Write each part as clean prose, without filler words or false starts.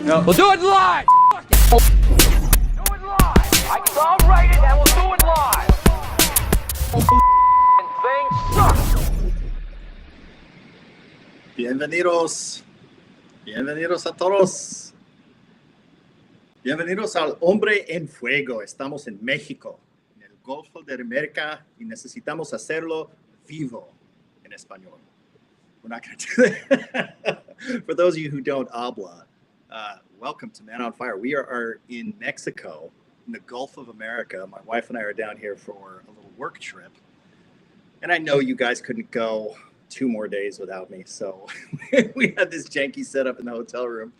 No. We'll do it live! Do it live. I'll write it and we'll do it live. Thing sucks. Bienvenidos. Bienvenidos a todos. Bienvenidos al Hombre en Fuego. Estamos en México, en el Golfo de América, y necesitamos hacerlo vivo en español. We're not going to do that. For those of you who don't habla, welcome to Man on Fire. We are in Mexico, in the Gulf of America. My wife and I are down here for a little work trip. And I know you guys couldn't go 2 more days without me. So we had this janky setup in the hotel room.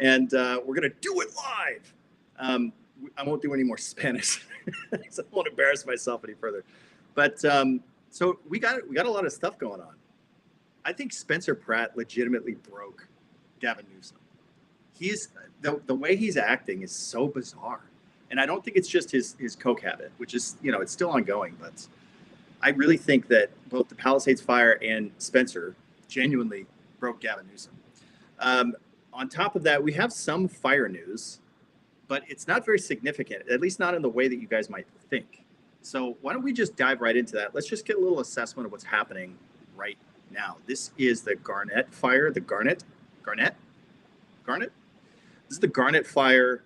And we're going to do it live. I won't do any more Spanish. So I won't embarrass myself any further. But so we got a lot of stuff going on. I think Spencer Pratt legitimately broke Gavin Newsom. He's the way he's acting is so bizarre. And I don't think it's just his coke habit, which is, you know, it's still ongoing. But I really think that both the Palisades fire and Spencer genuinely broke Gavin Newsom. On top of that, we have some fire news, but it's not very significant, at least not in the way that you guys might think. So why don't we just dive right into that? Let's just get a little assessment of what's happening right now. This is the Garnet fire, the Garnet? This is the Garnet fire.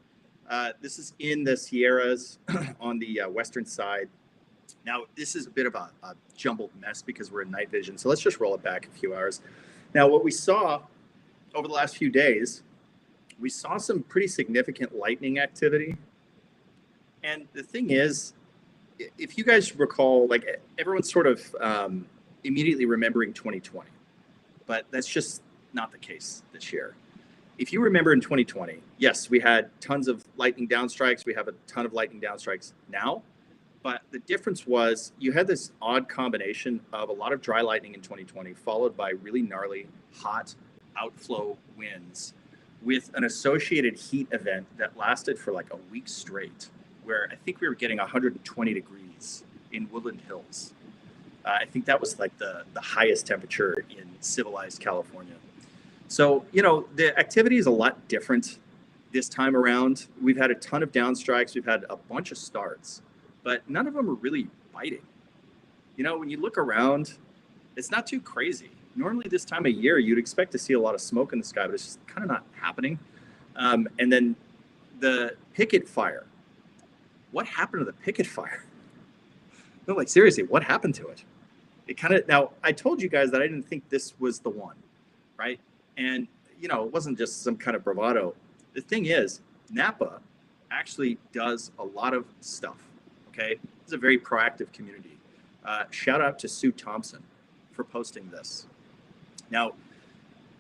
This is in the Sierras on the western side. Now, this is a bit of a jumbled mess because we're in night vision. So let's just roll it back a few hours. Now, what we saw over the last few days, we saw some pretty significant lightning activity. And the thing is, if you guys recall, like everyone's sort of immediately remembering 2020, but that's just not the case this year. If you remember in 2020, yes, we had tons of lightning downstrikes. We have a ton of lightning downstrikes now. But the difference was you had this odd combination of a lot of dry lightning in 2020, followed by really gnarly, hot outflow winds with an associated heat event that lasted for like a week straight, where I think we were getting 120 degrees in Woodland Hills. I think that was like the highest temperature in civilized California. So, you know, the activity is a lot different this time around. We've had a ton of downstrikes. We've had a bunch of starts, but none of them are really biting. You know, when you look around, it's not too crazy. Normally this time of year, you'd expect to see a lot of smoke in the sky, but it's just kind of not happening. And then the picket fire. What happened to the picket fire? No, like seriously, what happened to it? It kind of, now I told you guys that I didn't think this was the one, right? And, you know, it wasn't just some kind of bravado. The thing is, Napa actually does a lot of stuff, okay? It's a very proactive community. Shout out to Sue Thompson for posting this. Now,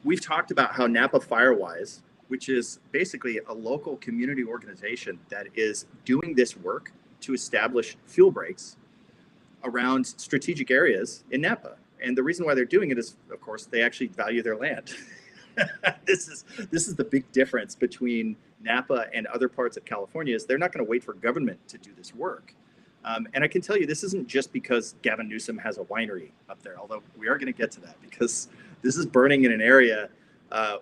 we've talked about how Napa Firewise, which is basically a local community organization that is doing this work to establish fuel breaks around strategic areas in Napa. And the reason why they're doing it is, of course, they actually value their land. This is the big difference between Napa and other parts of California is they're not going to wait for government to do this work. And I can tell you, this isn't just because Gavin Newsom has a winery up there, although we are going to get to that because this is burning in an area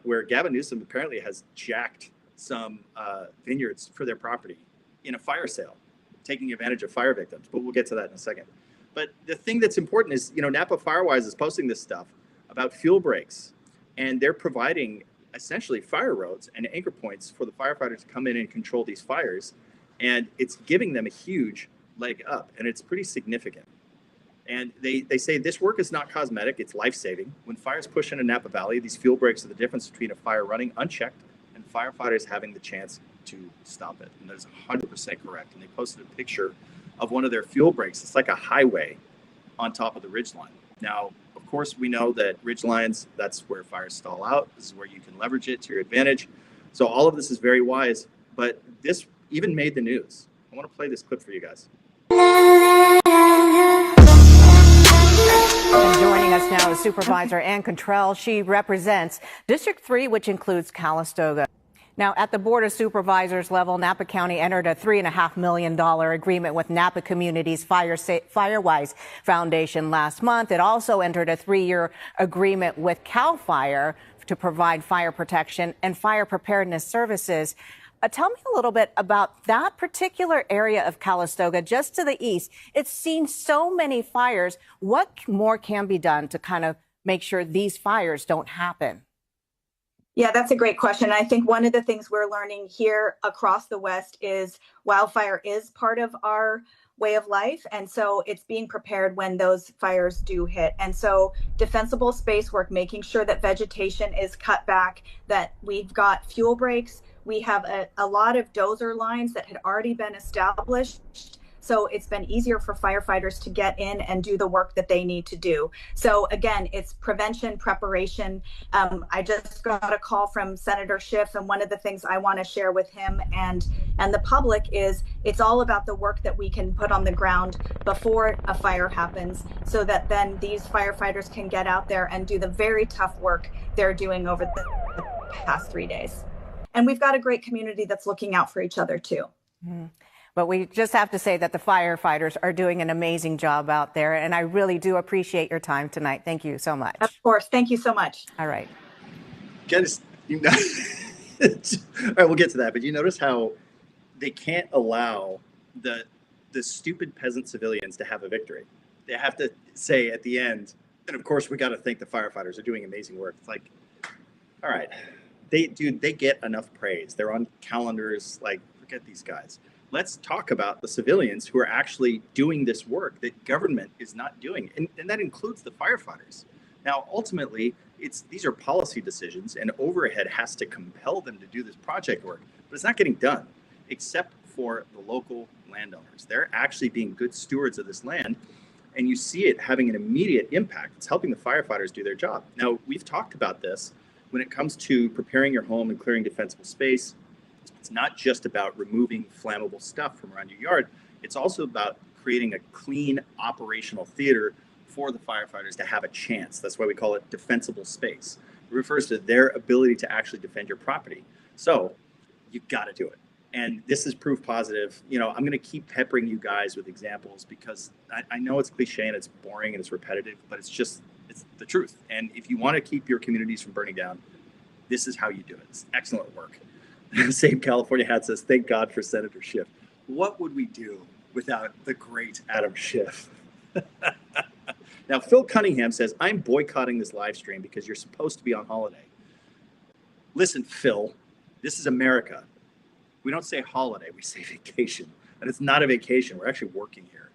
where Gavin Newsom apparently has jacked some vineyards for their property in a fire sale, taking advantage of fire victims. But we'll get to that in a second. But the thing that's important is, you know, Napa Firewise is posting this stuff about fuel breaks, and they're providing essentially fire roads and anchor points for the firefighters to come in and control these fires. And it's giving them a huge leg up, and it's pretty significant. And they say this work is not cosmetic, it's life-saving. When fires push into Napa Valley, these fuel breaks are the difference between a fire running unchecked and firefighters having the chance to stop it. And that is 100% correct. And they posted a picture of one of their fuel breaks. It's like a highway on top of the ridgeline. Now, of course, we know that ridgelines, that's where fires stall out. This is where you can leverage it to your advantage. So all of this is very wise, but this even made the news. I want to play this clip for you guys. And joining us now is Supervisor Ann Contrell. She represents District 3, which includes Calistoga. Now, at the Board of Supervisors level, Napa County entered a $3.5 million agreement with Napa Community's Firewise Foundation last month. It also entered a 3-year agreement with CAL FIRE to provide fire protection and fire preparedness services. Tell me a little bit about that particular area of Calistoga, just to the east. It's seen so many fires. What more can be done to kind of make sure these fires don't happen? Yeah, that's a great question. I think one of the things we're learning here across the West is wildfire is part of our way of life. And so it's being prepared when those fires do hit. And so defensible space work, making sure that vegetation is cut back, that we've got fuel breaks. We have a lot of dozer lines that had already been established. So it's been easier for firefighters to get in and do the work that they need to do. So again, it's prevention, preparation. I just got a call from Senator Schiff, and one of the things I want to share with him and the public is it's all about the work that we can put on the ground before a fire happens, so that then these firefighters can get out there and do the very tough work they're doing over the past 3 days. And we've got a great community that's looking out for each other too. Mm. But we just have to say that the firefighters are doing an amazing job out there. And I really do appreciate your time tonight. Thank you so much. Of course. Thank you so much. All right. Guys, all right, we'll get to that. But you notice how they can't allow the stupid peasant civilians to have a victory. They have to say at the end, and of course, we got to thank the firefighters. They're doing amazing work. It's like, all right, they get enough praise. They're on calendars. Like, forget these guys. Let's talk about the civilians who are actually doing this work that government is not doing. And that includes the firefighters. Now, ultimately, these are policy decisions, and overhead has to compel them to do this project work. But it's not getting done, except for the local landowners. They're actually being good stewards of this land, and you see it having an immediate impact. It's helping the firefighters do their job. Now, we've talked about this when it comes to preparing your home and clearing defensible space. It's not just about removing flammable stuff from around your yard. It's also about creating a clean operational theater for the firefighters to have a chance. That's why we call it defensible space. It refers to their ability to actually defend your property. So you've got to do it. And this is proof positive. You know, I'm going to keep peppering you guys with examples because I know it's cliche and it's boring and it's repetitive, but it's the truth. And if you want to keep your communities from burning down, this is how you do it. It's excellent work. Same California Hat says, thank God for Senator Schiff. What would we do without the great Adam Schiff? Now, Phil Cunningham says, I'm boycotting this live stream because you're supposed to be on holiday. Listen, Phil, this is America. We don't say holiday, we say vacation. And it's not a vacation. We're actually working here.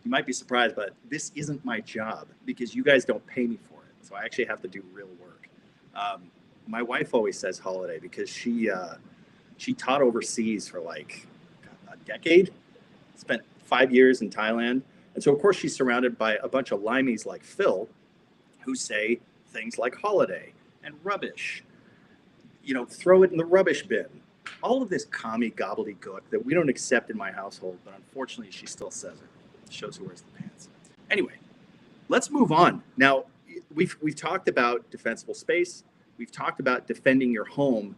You might be surprised, but this isn't my job because you guys don't pay me for it. So I actually have to do real work. My wife always says holiday because she taught overseas for like a decade, spent 5 years in Thailand. And so, of course, she's surrounded by a bunch of limeys like Phil who say things like holiday and rubbish. You know, throw it in the rubbish bin. All of this commie gobbledygook that we don't accept in my household, but unfortunately she still says it. It shows who wears the pants. Anyway, let's move on. Now, we've talked about defensible space. We've talked about defending your home.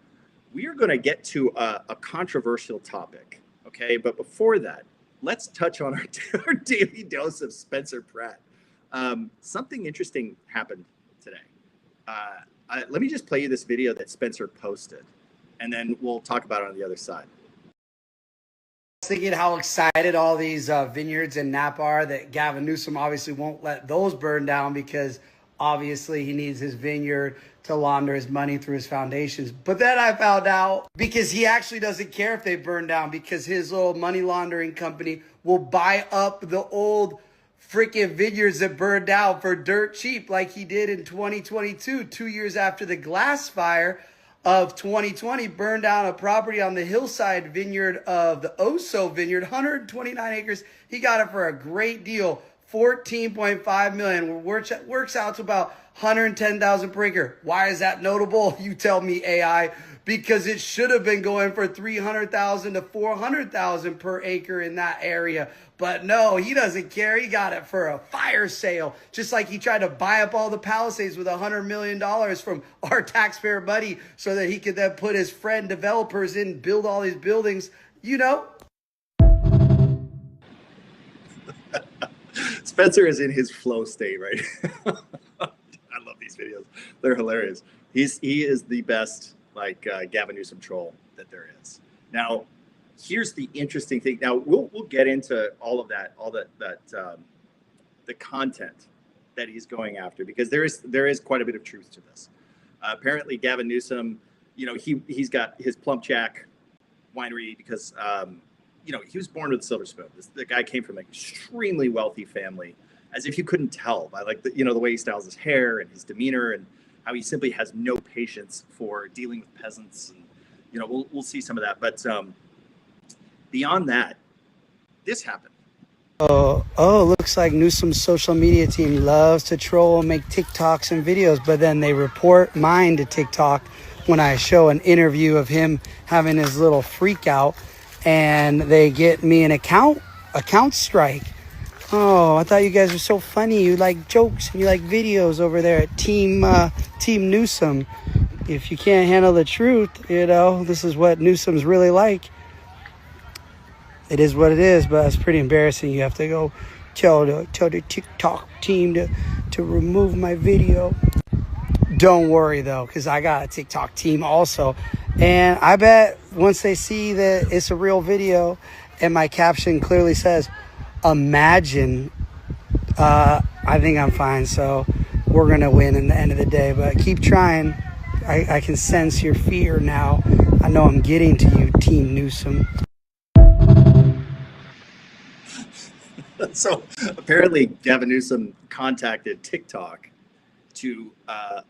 We are going to get to a controversial topic, okay? But before that, let's touch on our daily dose of Spencer Pratt. Something interesting happened today. Let me just play you this video that Spencer posted, and then we'll talk about it on the other side. Thinking how excited all these vineyards in Napa are that Gavin Newsom obviously won't let those burn down because obviously he needs his vineyard to launder his money through his foundations. But then I found out because he actually doesn't care if they burn down because his little money laundering company will buy up the old freaking vineyards that burned down for dirt cheap like he did in 2022, 2 years after the glass fire of 2020 burned down a property on the hillside vineyard of the Oso vineyard, 129 acres. He got it for a great deal, 14.5 million, works out to about 110,000 per acre. Why is that notable? You tell me, AI. Because it should have been going for 300,000 to 400,000 per acre in that area. But no, he doesn't care. He got it for a fire sale. Just like he tried to buy up all the Palisades with $100 million from our taxpayer money so that he could then put his friend developers in, build all these buildings, you know. Spencer is in his flow state right now. I love these videos. They're hilarious. He is the best Gavin Newsom troll that there is. Now, here's the interesting thing. Now we'll get into all of that, the content that he's going after, because there is quite a bit of truth to this. Apparently, Gavin Newsom, he's got his Plump Jack winery because he was born with a silver spoon. The guy came from an extremely wealthy family, as if you couldn't tell by the way he styles his hair and his demeanor, and how he simply has no patience for dealing with peasants. And we'll see some of that. But beyond that, this happened. Looks like Newsom's social media team loves to troll and make TikToks and videos, but then they report mine to TikTok when I show an interview of him having his little freak out, and they get me an account strike. Oh, I thought you guys were so funny. You like jokes and you like videos over there at Team Newsom. If you can't handle the truth, this is what Newsom's really like. It is what it is, but it's pretty embarrassing. You have to go tell the TikTok team to remove my video. Don't worry, though, because I got a TikTok team also. And I bet once they see that it's a real video and my caption clearly says, imagine, I think I'm fine. So we're going to win in the end of the day. But keep trying. I can sense your fear now. I know I'm getting to you, Team Newsom. So apparently Gavin Newsom contacted TikTok to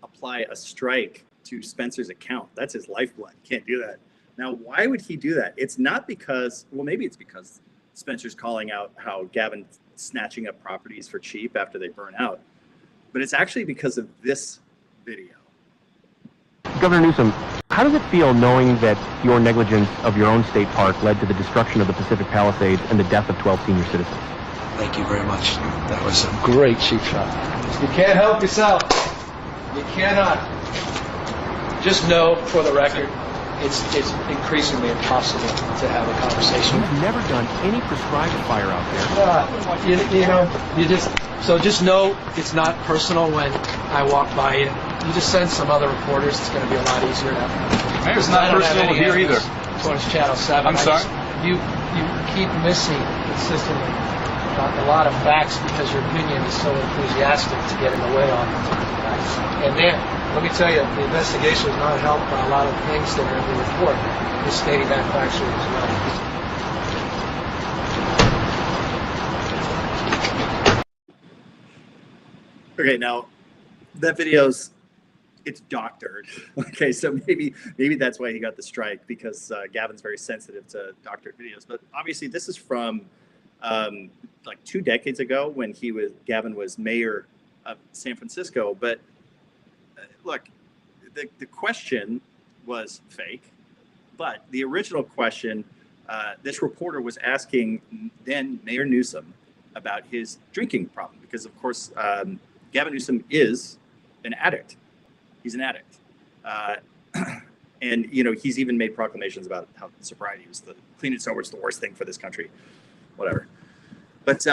apply a strike to Spencer's account. That's his lifeblood. Can't do that. Now, why would he do that? It's not because, well, maybe it's because Spencer's calling out how Gavin's snatching up properties for cheap after they burn out. But it's actually because of this video. Governor Newsom, how does it feel knowing that your negligence of your own state park led to the destruction of the Pacific Palisades and the death of 12 senior citizens? Thank you very much. That was a great cheap shot. You can't help yourself. You cannot. Just know, for the record, it's increasingly impossible to have a conversation. You've never done any prescribed fire out there. Just know it's not personal when I walk by you. You just send some other reporters. It's going to be a lot easier now. It's not personal here either. Towards Channel 7. I'm sorry? You keep missing consistently a lot of facts because your opinion is so enthusiastic to get in the way on facts. And then, let me tell you, the investigation was not helped by a lot of things that are in the report, just stating that factually as well. Okay, now that video's, it's doctored. Okay, so maybe that's why he got the strike, because Gavin's very sensitive to doctored videos. But obviously, this is from 2 decades ago when Gavin was mayor of San Francisco. But look, the question was fake, but the original question, this reporter was asking then Mayor Newsom about his drinking problem, because of course Gavin Newsom is an addict. He's an addict, and he's even made proclamations about how sobriety was clean and sober is the worst thing for this country, whatever. But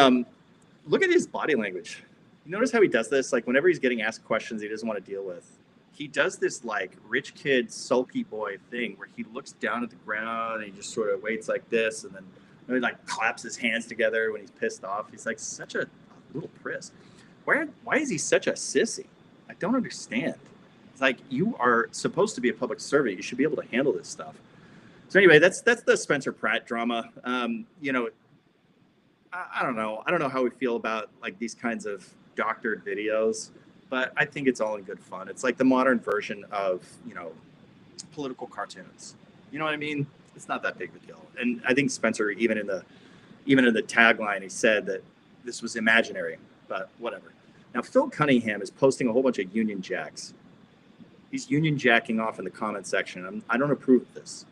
look at his body language. You notice how he does this? Like whenever he's getting asked questions he doesn't want to deal with, he does this like rich kid sulky boy thing where he looks down at the ground and he just sort of waits like this, and then he like claps his hands together when he's pissed off. He's like such a little priss. Why is he such a sissy? I don't understand. It's like, you are supposed to be a public servant. You should be able to handle this stuff. So anyway, that's the Spencer Pratt drama. I don't know. I don't know how we feel about like these kinds of doctored videos, but I think it's all in good fun. It's like the modern version of, political cartoons. You know what I mean? It's not that big of a deal. And I think Spencer, even in the tagline, he said that this was imaginary, but whatever. Now, Phil Cunningham is posting a whole bunch of Union Jacks. He's Union Jacking off in the comment section. I don't approve of this.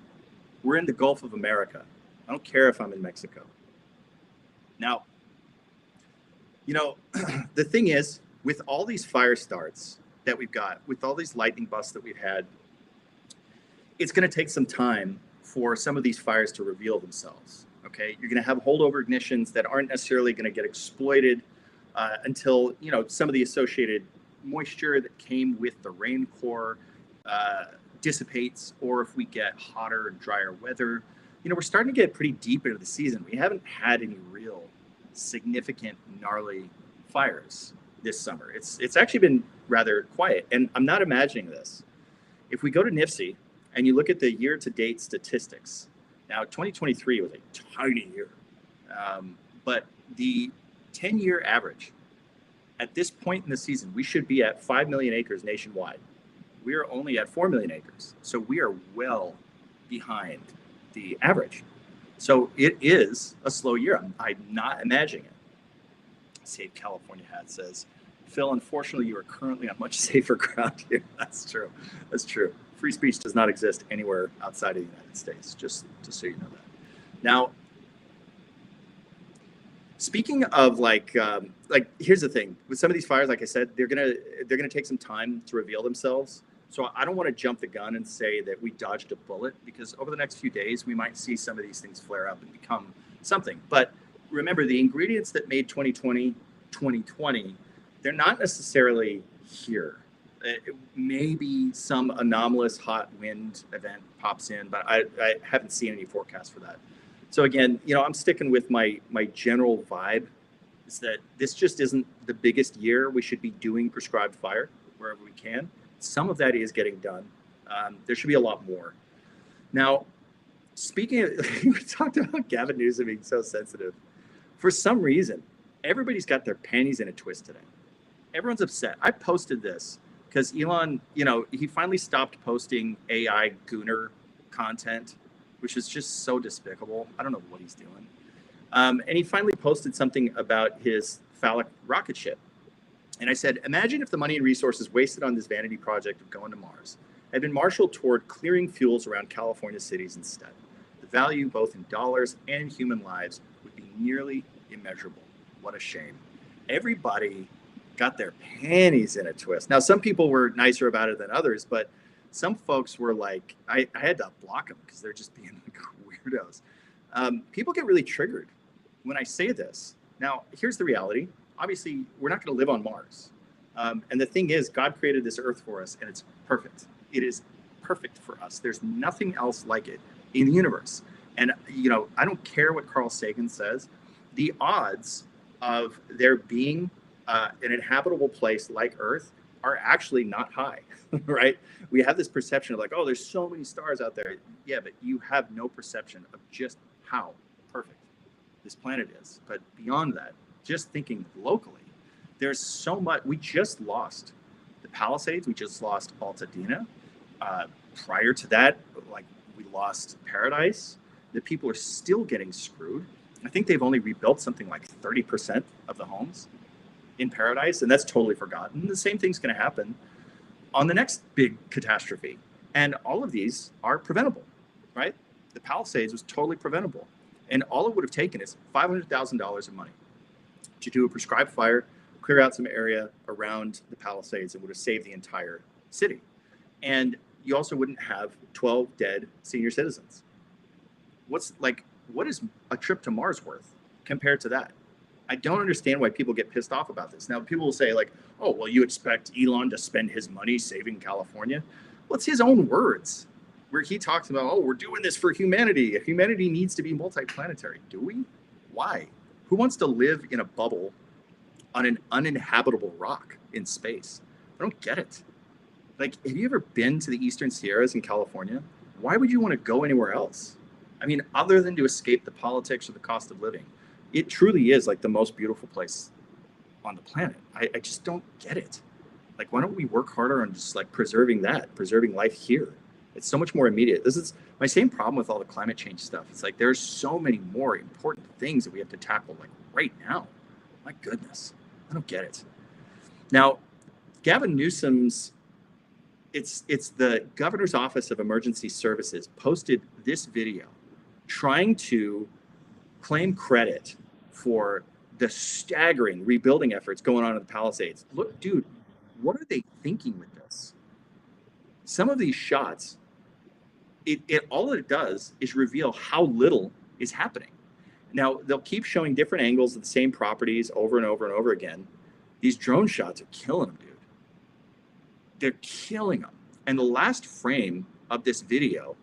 We're in the Gulf of America. I don't care if I'm in Mexico. Now, the thing is, with all these fire starts that we've got, with all these lightning busts that we've had, it's going to take some time for some of these fires to reveal themselves. Okay, you're going to have holdover ignitions that aren't necessarily going to get exploited until some of the associated moisture that came with the rain core dissipates, or if we get hotter and drier weather. We're starting to get pretty deep into the season. We haven't had any real significant gnarly fires this summer. It's actually been rather quiet, and I'm not imagining this. If we go to NIFC and you look at the year-to-date statistics, now 2023 was a tiny year, but the 10-year average at this point in the season, we should be at 5 million acres nationwide. We are only at 4 million acres, so we are well behind the average. So it is a slow year. I'm not imagining it. Save California Hat says, Phil, unfortunately, you are currently on much safer ground here. That's true. That's true. Free speech does not exist anywhere outside of the United States, just so you know that. Now, speaking of like here's the thing with some of these fires, like I said, they're gonna take some time to reveal themselves. So I don't want to jump the gun and say that we dodged a bullet, because over the next few days we might see some of these things flare up and become something. But remember, the ingredients that made 2020 2020, they're not necessarily here. Maybe some anomalous hot wind event pops in, but I haven't seen any forecast for that. So again, I'm sticking with my general vibe, is that this just isn't the biggest year we should be doing prescribed fire wherever we can. Some of that is getting done. There should be a lot more. Now, speaking of, we talked about Gavin Newsom being so sensitive. For some reason, everybody's got their panties in a twist today. Everyone's upset. I posted this because Elon, he finally stopped posting AI gooner content, which is just so despicable. I don't know what he's doing. And he finally posted something about his phallic rocket ship. And I said, imagine if the money and resources wasted on this vanity project of going to Mars had been marshaled toward clearing fuels around California cities instead. The value, both in dollars and human lives, would be nearly immeasurable. What a shame. Everybody got their panties in a twist. Now, some people were nicer about it than others, but some folks were like, I had to block them because they're just being like weirdos. People get really triggered when I say this. Now, here's the reality. Obviously, we're not going to live on Mars. And the thing is, God created this earth for us, and it's perfect. It is perfect for us. There's nothing else like it in the universe. And, I don't care what Carl Sagan says. The odds of there being an inhabitable place like Earth are actually not high, right? We have this perception of like, oh, there's so many stars out there. Yeah, but you have no perception of just how perfect this planet is. But beyond that, just thinking locally, there's so much. We just lost the Palisades. We just lost Altadena. Prior to that, like, we lost Paradise. The people are still getting screwed. I think they've only rebuilt something like 30% of the homes in Paradise, and that's totally forgotten. The same thing's going to happen on the next big catastrophe. And all of these are preventable, right? The Palisades was totally preventable. And all it would have taken is $500,000 of money to do a prescribed fire, clear out some area around the Palisades, and would have saved the entire city. And you also wouldn't have 12 dead senior citizens. What is a trip to Mars worth compared to that? I don't understand why people get pissed off about this. Now, people will say like, oh, well, you expect Elon to spend his money saving California? Well, it's his own words, where he talks about, oh, we're doing this for humanity. Humanity needs to be multiplanetary. Do we? Why? Who wants to live in a bubble on an uninhabitable rock in space? I don't get it. Like, have you ever been to the Eastern Sierras in California? Why would you want to go anywhere else? I mean, other than to escape the politics or the cost of living. It truly is like the most beautiful place on the planet. I just don't get it. Like, why don't we work harder on just like preserving life here? It's so much more immediate. This is my same problem with all the climate change stuff. It's like there's so many more important things that we have to tackle like right now. My goodness, I don't get it. Now, Gavin Newsom's, it's the Governor's Office of Emergency Services posted this video trying to claim credit for the staggering rebuilding efforts going on in the Palisades. Look, dude, what are they thinking with this? Some of these shots, all it does is reveal how little is happening. Now, they'll keep showing different angles of the same properties over and over and over again. These drone shots are killing them, dude. They're killing them. And the last frame of this video,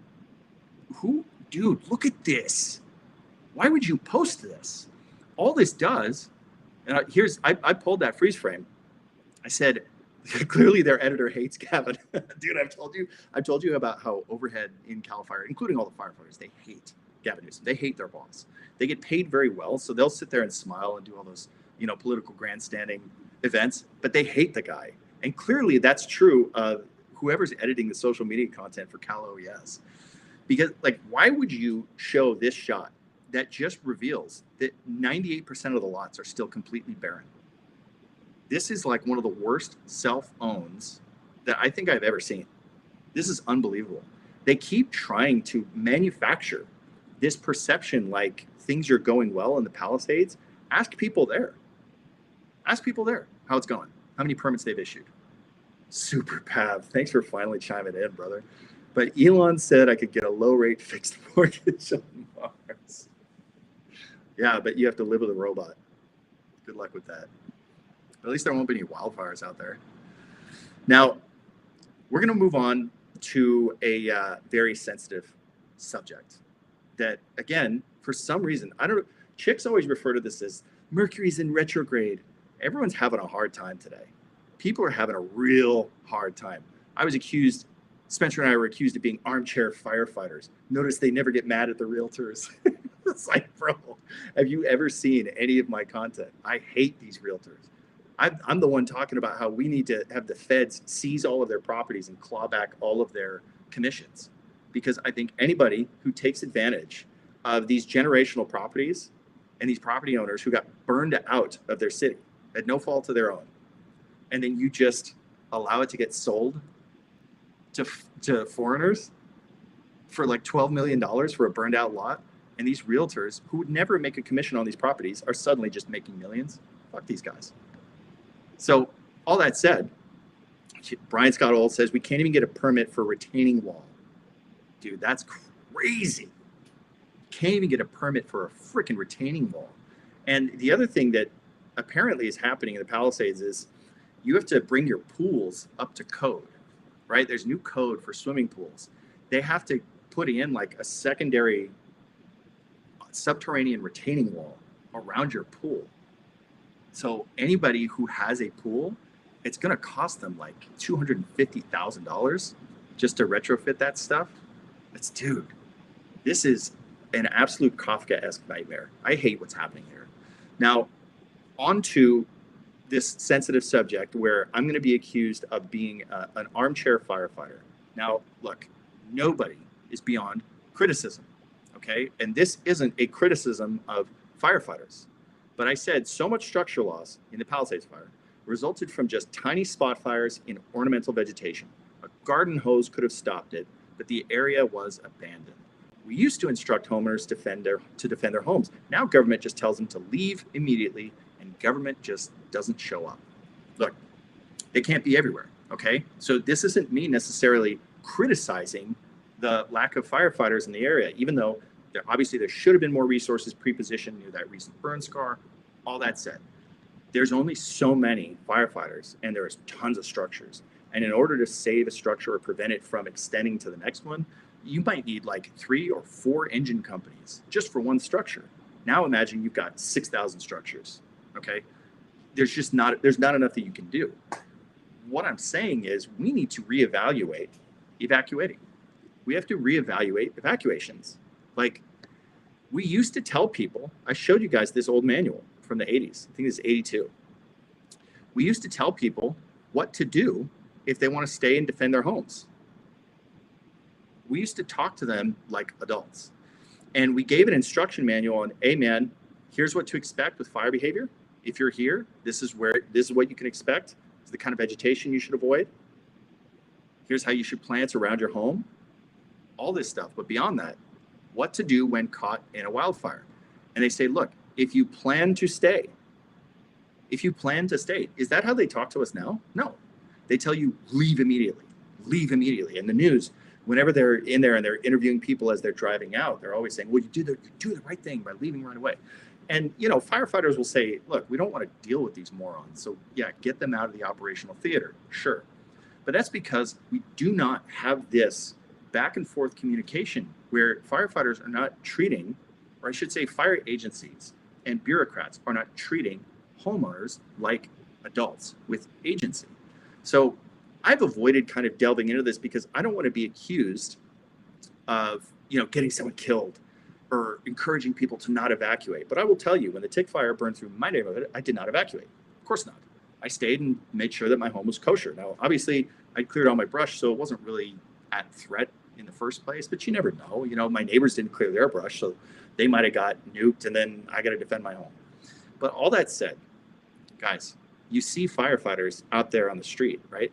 dude, look at this. Why would you post this? All this does, and I pulled that freeze frame. I said, clearly their editor hates Gavin. Dude, I've told you about how overhead in Cal Fire, including all the firefighters, they hate Gavin Newsom. They hate their boss. They get paid very well, so they'll sit there and smile and do all those, political grandstanding events, but they hate the guy. And clearly that's true of whoever's editing the social media content for Cal OES. Because, why would you show this shot that just reveals that 98% of the lots are still completely barren? This is like one of the worst self-owns that I think I've ever seen. This is unbelievable. They keep trying to manufacture this perception like things are going well in the Palisades. Ask people there. Ask people there how it's going, how many permits they've issued. Super Pav, thanks for finally chiming in, brother. But Elon said I could get a low-rate fixed mortgage on Mars. Yeah, but you have to live with a robot. Good luck with that. At least there won't be any wildfires out there. Now, we're going to move on to a very sensitive subject that, again, for some reason, I don't know, chicks always refer to this as Mercury's in retrograde. Everyone's having a hard time today. People are having a real hard time. Spencer and I were accused of being armchair firefighters. Notice they never get mad at the realtors. It's like, bro, have you ever seen any of my content? I hate these realtors. I'm the one talking about how we need to have the feds seize all of their properties and claw back all of their commissions. Because I think anybody who takes advantage of these generational properties and these property owners who got burned out of their city at no fault of their own, and then you just allow it to get sold to foreigners for like $12 million for a burned out lot, and these realtors who would never make a commission on these properties are suddenly just making millions. Fuck these guys. So all that said, Brian Scott Old says we can't even get a permit for a retaining wall. Dude, that's crazy. Can't even get a permit for a freaking retaining wall. And the other thing that apparently is happening in the Palisades is you have to bring your pools up to code, right? There's new code for swimming pools. They have to put in like a secondary subterranean retaining wall around your pool. So anybody who has a pool, it's going to cost them like $250,000 just to retrofit that stuff. Dude, this is an absolute Kafka-esque nightmare. I hate what's happening here. Now, on to this sensitive subject where I'm going to be accused of being an armchair firefighter. Now, look, nobody is beyond criticism, okay? And this isn't a criticism of firefighters. But I said so much structure loss in the Palisades fire resulted from just tiny spot fires in ornamental vegetation. A garden hose could have stopped it, but the area was abandoned. We used to instruct homeowners to defend their homes. Now government just tells them to leave immediately, and government just doesn't show up. Look, they can't be everywhere, okay? So this isn't me necessarily criticizing the lack of firefighters in the area, even though obviously there should have been more resources pre-positioned near that recent burn scar. All that said, there's only so many firefighters and there's tons of structures. And in order to save a structure or prevent it from extending to the next one, you might need like 3 or 4 engine companies just for one structure. Now imagine you've got 6,000 structures, okay? There's not enough that you can do. What I'm saying is we need to reevaluate evacuating. We have to reevaluate evacuations. Like, we used to tell people, I showed you guys this old manual from the 80s. I think it's 82. We used to tell people what to do if they want to stay and defend their homes. We used to talk to them like adults. And we gave an instruction manual on, hey man, here's what to expect with fire behavior. If you're here, this is what you can expect. This is the kind of vegetation you should avoid. Here's how you should plant around your home. All this stuff. But beyond that, what to do when caught in a wildfire. And they say, look, if you plan to stay, is that how they talk to us now? No. They tell you, leave immediately. And the news, whenever they're in there and they're interviewing people as they're driving out, they're always saying, well, you do the right thing by leaving right away. And, firefighters will say, look, we don't want to deal with these morons. So yeah, get them out of the operational theater. Sure. But that's because we do not have this back and forth communication where firefighters are not treating, or I should say fire agencies and bureaucrats are not treating homeowners like adults with agency. So I've avoided kind of delving into this because I don't want to be accused of, getting someone killed or encouraging people to not evacuate. But I will tell you, when the tick fire burned through my neighborhood, I did not evacuate. Of course not. I stayed and made sure that my home was kosher. Now, obviously, I cleared all my brush, so it wasn't really at threat in the first place, but you never know. My neighbors didn't clear their brush, so they might have got nuked, and then I got to defend my home. But all that said, guys, you see firefighters out there on the street, right?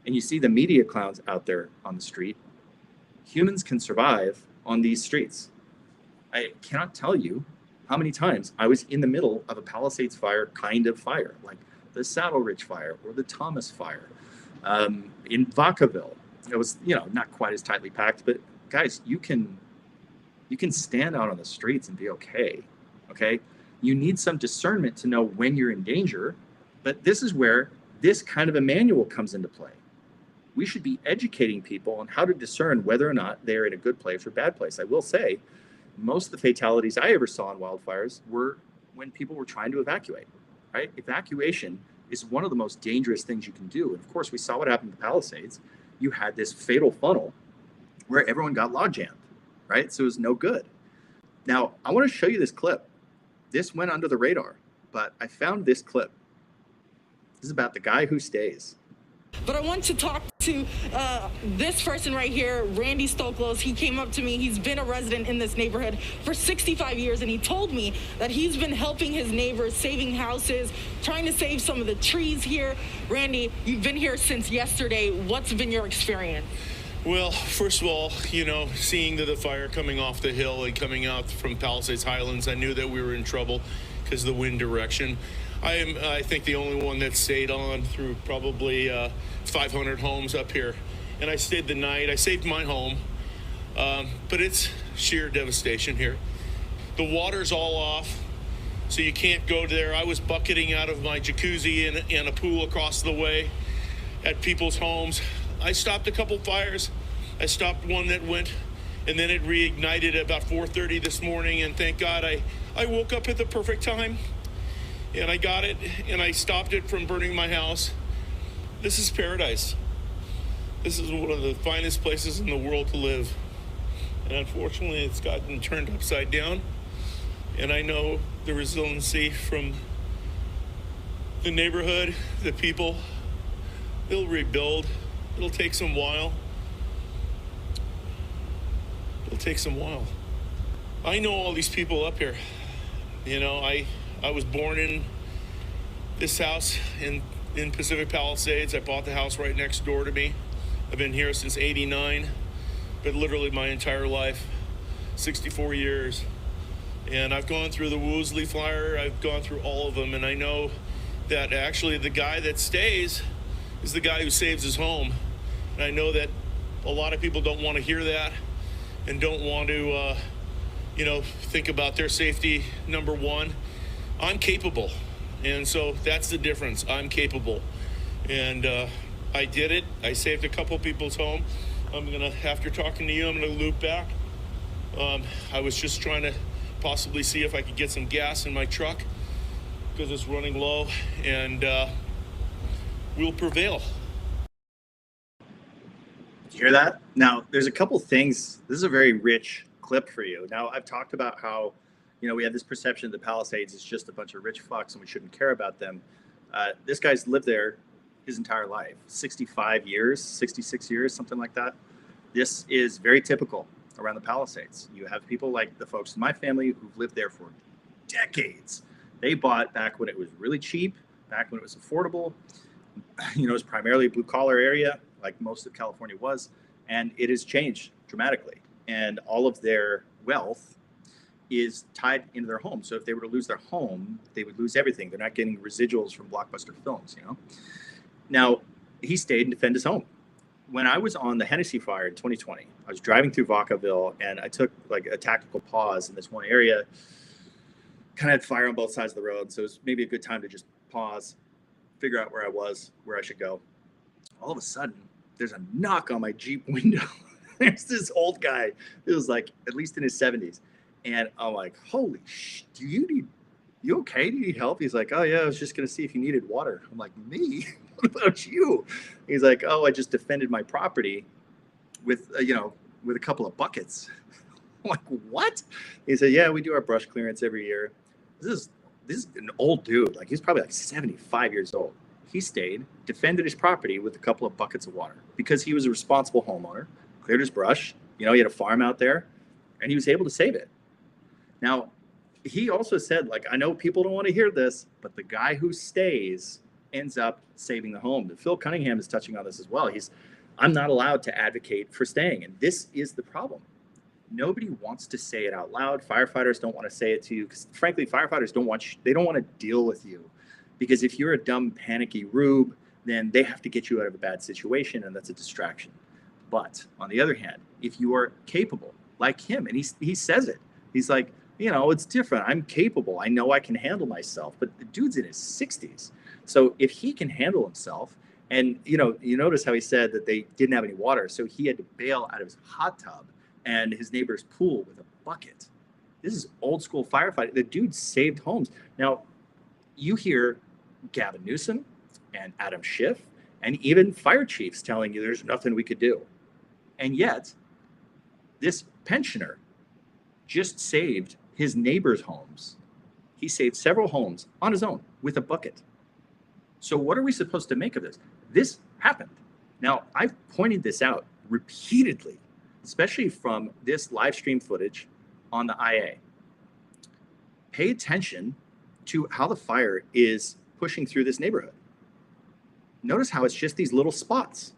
And you see the media clowns out there on the street. Humans can survive on these streets. I cannot tell you how many times I was in the middle of a Palisades fire kind of fire, like the Saddle Ridge fire or the Thomas fire. In Vacaville, it was, not quite as tightly packed, but guys, you can stand out on the streets and be okay. Okay. You need some discernment to know when you're in danger, but this is where this kind of a manual comes into play. We should be educating people on how to discern whether or not they're in a good place or bad place. I will say, most of the fatalities I ever saw in wildfires were when people were trying to evacuate, right? Evacuation is one of the most dangerous things you can do. And of course, we saw what happened to Palisades. You had this fatal funnel where everyone got log jammed, right? So it was no good. Now, I want to show you this clip. This went under the radar, but I found this clip. This is about the guy who stays. But I want to talk to this person right here, Randy Stoklos. He came up to me. He's been a resident in this neighborhood for 65 years, and he told me that he's been helping his neighbors, saving houses, trying to save some of the trees here. Randy, you've been here since yesterday. What's been your experience? Well, first of all, seeing the fire coming off the hill and coming out from Palisades Highlands, I knew that we were in trouble because of the wind direction. I think, the only one that stayed on through probably 500 homes up here. And I stayed the night. I saved my home, but it's sheer devastation here. The water's all off, so you can't go there. I was bucketing out of my jacuzzi and a pool across the way at people's homes. I stopped a couple fires. I stopped one that went, and then it reignited at about 4:30 this morning, and thank God I woke up at the perfect time. And I got it, and I stopped it from burning my house. This is paradise. This is one of the finest places in the world to live. And unfortunately, it's gotten turned upside down. And I know the resiliency from the neighborhood, the people, they'll rebuild. It'll take some while. It'll take some while. I know all these people up here. I was born in this house in Pacific Palisades. I bought the house right next door to me. I've been here since '89, but literally my entire life, 64 years. And I've gone through the Woolsey fire. I've gone through all of them. And I know that actually the guy that stays is the guy who saves his home. And I know that a lot of people don't want to hear that and don't want to, think about their safety, number one. I'm capable, and so that's the difference. I'm capable, and I did it. I saved a couple people's home. After talking to you, I'm gonna loop back. I was just trying to possibly see if I could get some gas in my truck because it's running low, and we'll prevail. Did you hear that? Now, there's a couple things. This is a very rich clip for you. Now, I've talked about how we have this perception that the Palisades is just a bunch of rich fucks and we shouldn't care about them. This guy's lived there his entire life, 65 years, 66 years, something like that. This is very typical around the Palisades. You have people like the folks in my family who've lived there for decades. They bought back when it was really cheap, back when it was affordable. It was primarily a blue collar area, like most of California was, and it has changed dramatically. And all of their wealth is tied into their home. So if they were to lose their home, they would lose everything. They're not getting residuals from Blockbuster Films, Now, he stayed and defended his home. When I was on the Hennessy fire in 2020, I was driving through Vacaville and I took like a tactical pause in this one area, kind of had fire on both sides of the road. So it was maybe a good time to just pause, figure out where I was, where I should go. all of a sudden there's a knock on my Jeep window. There's this old guy. It was like at least in his 70s. And I'm like, holy you okay? Do you need help? He's like, oh yeah, I was just gonna see if you needed water. I'm like, me? What about you? He's like, oh, I just defended my property with with a couple of buckets. I'm like, what? He said, yeah, we do our brush clearance every year. This is an old dude. Like, he's probably like 75 years old. He stayed, defended his property with a couple of buckets of water because he was a responsible homeowner, cleared his brush. He had a farm out there, and he was able to save it. Now, he also said, like, I know people don't want to hear this, but the guy who stays ends up saving the home. Phil Cunningham is touching on this as well. I'm not allowed to advocate for staying, and this is the problem. Nobody wants to say it out loud. Firefighters don't want to say it to you because, frankly, firefighters don't want to deal with you, because if you're a dumb, panicky rube, then they have to get you out of a bad situation, and that's a distraction. But on the other hand, if you are capable, like him, and he says it, he's like, it's different. I'm capable. I know I can handle myself. But the dude's in his 60s. So if he can handle himself, and you notice how he said that they didn't have any water, so he had to bail out of his hot tub and his neighbor's pool with a bucket. This is old school firefighting. The dude saved homes. Now, you hear Gavin Newsom and Adam Schiff and even fire chiefs telling you there's nothing we could do. And yet, this pensioner just saved his neighbor's homes. He saved several homes on his own with a bucket. So what are we supposed to make of this? This happened. Now, I've pointed this out repeatedly, especially from this live stream footage on the IA. Pay attention to how the fire is pushing through this neighborhood. Notice how it's just these little spots.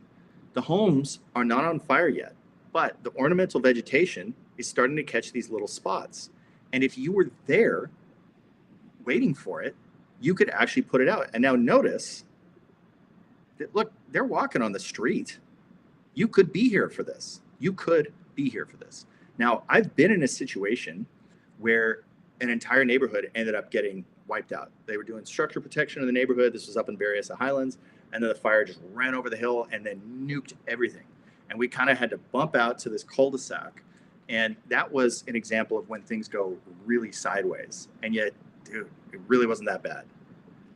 The homes are not on fire yet, but the ornamental vegetation is starting to catch these little spots. And if you were there waiting for it, you could actually put it out. And now notice that, look, they're walking on the street. You could be here for this. You could be here for this. Now, I've been in a situation where an entire neighborhood ended up getting wiped out. They were doing structure protection in the neighborhood. This was up in Berryessa Highlands. And then the fire just ran over the hill and then nuked everything. And we kind of had to bump out to this cul-de-sac. And that was an example of when things go really sideways. And yet, dude, it really wasn't that bad.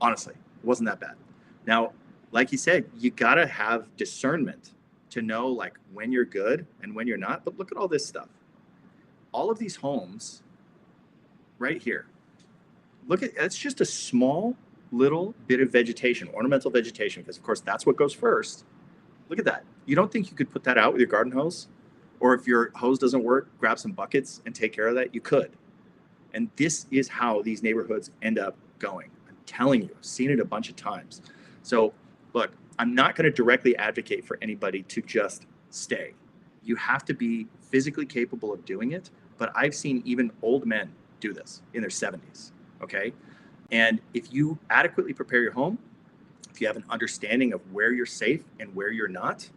Honestly, it wasn't that bad. Now, like he said, you got to have discernment to know like when you're good and when you're not. But look at all this stuff. All of these homes right here. Look at, that's just a small little bit of vegetation, ornamental vegetation, because of course that's what goes first. Look at that. You don't think you could put that out with your garden hose? Or if your hose doesn't work, grab some buckets and take care of that? You could. And this is how these neighborhoods end up going. I'm telling you, I've seen it a bunch of times. So look, I'm not going to directly advocate for anybody to just stay. You have to be physically capable of doing it. But I've seen even old men do this in their 70s. Okay. And if you adequately prepare your home, if you have an understanding of where you're safe and where you're not,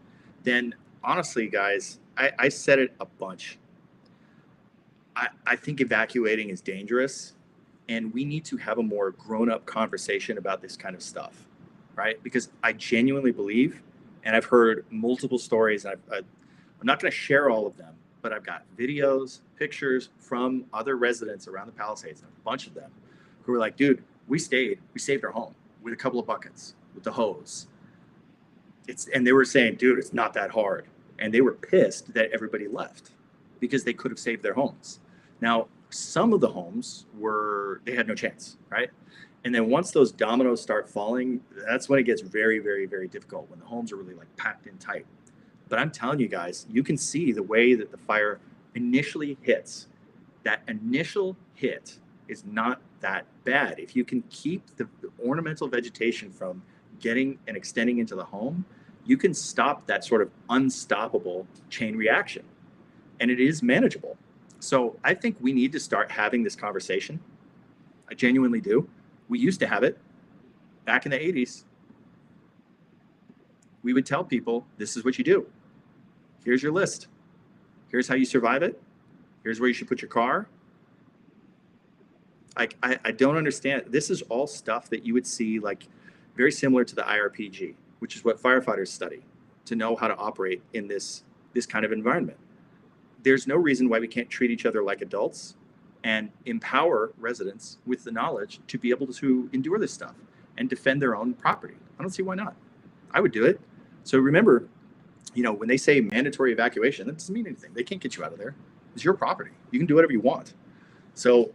then honestly, guys, I said it a bunch. I think evacuating is dangerous, and we need to have a more grown-up conversation about this kind of stuff, right? Because I genuinely believe, and I've heard multiple stories, and I'm not going to share all of them, but I've got videos, pictures from other residents around the Palisades, and a bunch of them, who were like, dude, we saved our home with a couple of buckets, with the hose. And they were saying, dude, it's not that hard. And they were pissed that everybody left because they could have saved their homes. Now, some of the homes they had no chance, right? And then once those dominoes start falling, that's when it gets very, very, very difficult, when the homes are really like packed in tight. But I'm telling you guys, you can see the way that the fire initially hits. That initial hit is not that bad. If you can keep the ornamental vegetation from getting and extending into the home, you can stop that sort of unstoppable chain reaction. And it is manageable. So I think we need to start having this conversation. I genuinely do. We used to have it back in the 80s. We would tell people, this is what you do. Here's your list. Here's how you survive it. Here's where you should put your car. I don't understand. This is all stuff that you would see like very similar to the IRPG, which is what firefighters study to know how to operate in this kind of environment. There's no reason why we can't treat each other like adults and empower residents with the knowledge to be able to endure this stuff and defend their own property. I don't see why not. I would do it. So remember, when they say mandatory evacuation, that doesn't mean anything. They can't get you out of there. It's your property. You can do whatever you want. So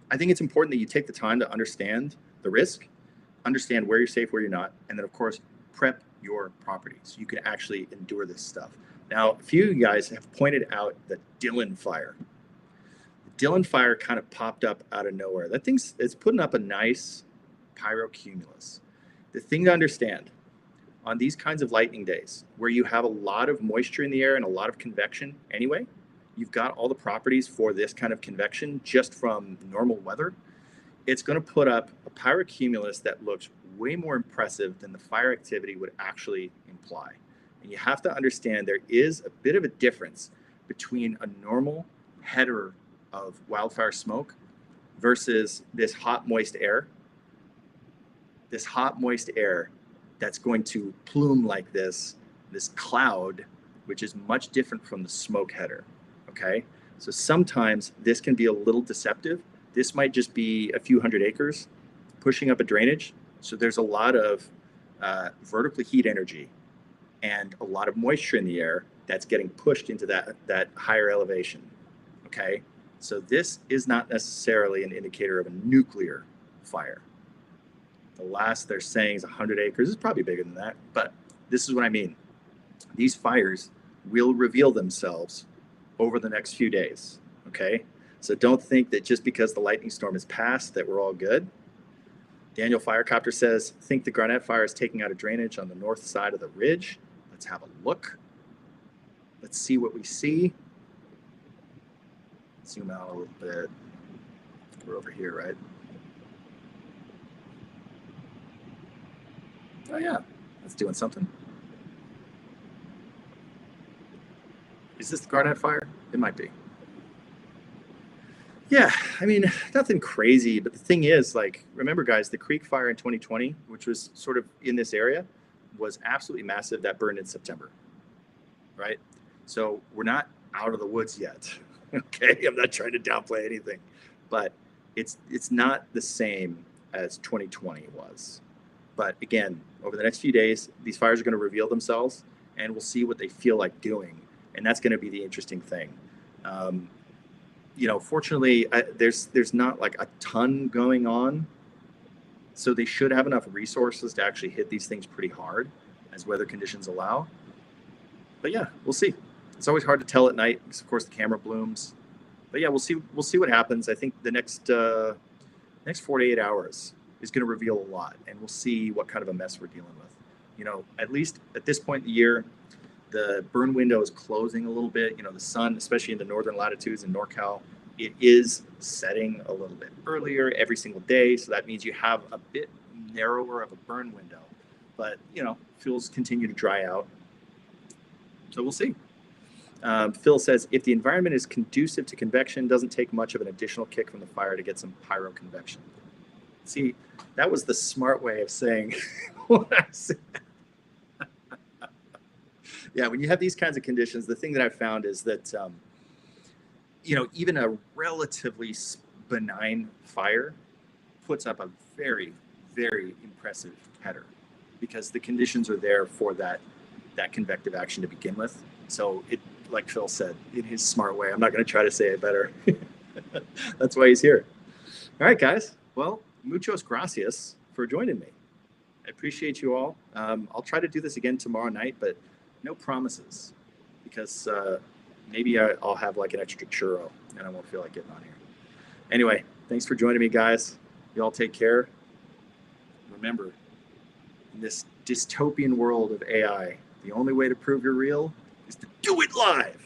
I think it's important that you take the time to understand the risk, understand where you're safe, where you're not, and then of course, prep your property so you can actually endure this stuff. Now, a few of you guys have pointed out the Dillon fire. The Dillon fire kind of popped up out of nowhere. That it's putting up a nice pyrocumulus. The thing to understand on these kinds of lightning days where you have a lot of moisture in the air and a lot of convection anyway, you've got all the properties for this kind of convection just from normal weather. It's going to put up a pyrocumulus that looks way more impressive than the fire activity would actually imply. And you have to understand there is a bit of a difference between a normal header of wildfire smoke versus this hot, moist air. This hot, moist air that's going to plume like this cloud, which is much different from the smoke header, okay? So sometimes this can be a little deceptive. This might just be a few hundred acres pushing up a drainage. So there's a lot of vertical heat energy and a lot of moisture in the air that's getting pushed into that higher elevation, okay? So this is not necessarily an indicator of a nuclear fire. The last they're saying is 100 acres. It's probably bigger than that, but this is what I mean. These fires will reveal themselves over the next few days, okay? So don't think that just because the lightning storm is past that we're all good. Daniel Firecopter says, think the Garnett fire is taking out a drainage on the north side of the ridge. Let's have a look. Let's see what we see. Zoom out a little bit. We're over here, right? Oh yeah, that's doing something. Is this the Garnett fire? It might be. Yeah, I mean, nothing crazy, but the thing is, remember guys, the Creek fire in 2020, which was sort of in this area, was absolutely massive. That burned in September, right? So we're not out of the woods yet, okay? I'm not trying to downplay anything, but it's not the same as 2020 was. But again, over the next few days, these fires are going to reveal themselves and we'll see what they feel like doing. And that's going to be the interesting thing. Fortunately, there's not like a ton going on. So they should have enough resources to actually hit these things pretty hard as weather conditions allow. But yeah, we'll see. It's always hard to tell at night because of course the camera blooms. But yeah, we'll see what happens. I think the next 48 hours is going to reveal a lot, and we'll see what kind of a mess we're dealing with. At least at this point in the year, the burn window is closing a little bit. The sun, especially in the northern latitudes in NorCal, it is setting a little bit earlier every single day. So that means you have a bit narrower of a burn window, but fuels continue to dry out. So we'll see. Phil says, if the environment is conducive to convection, doesn't take much of an additional kick from the fire to get some pyroconvection. See, that was the smart way of saying what I said. Yeah, when you have these kinds of conditions, the thing that I've found is that, even a relatively benign fire puts up a very, very impressive header because the conditions are there for that convective action to begin with. So it, like Phil said, in his smart way, I'm not going to try to say it better. That's why he's here. All right, guys. Well, muchos gracias for joining me. I appreciate you all. I'll try to do this again tomorrow night, but no promises because maybe I'll have like an extra churro and I won't feel like getting on here. Anyway, thanks for joining me, guys. You all take care. Remember, in this dystopian world of AI, the only way to prove you're real is to do it live.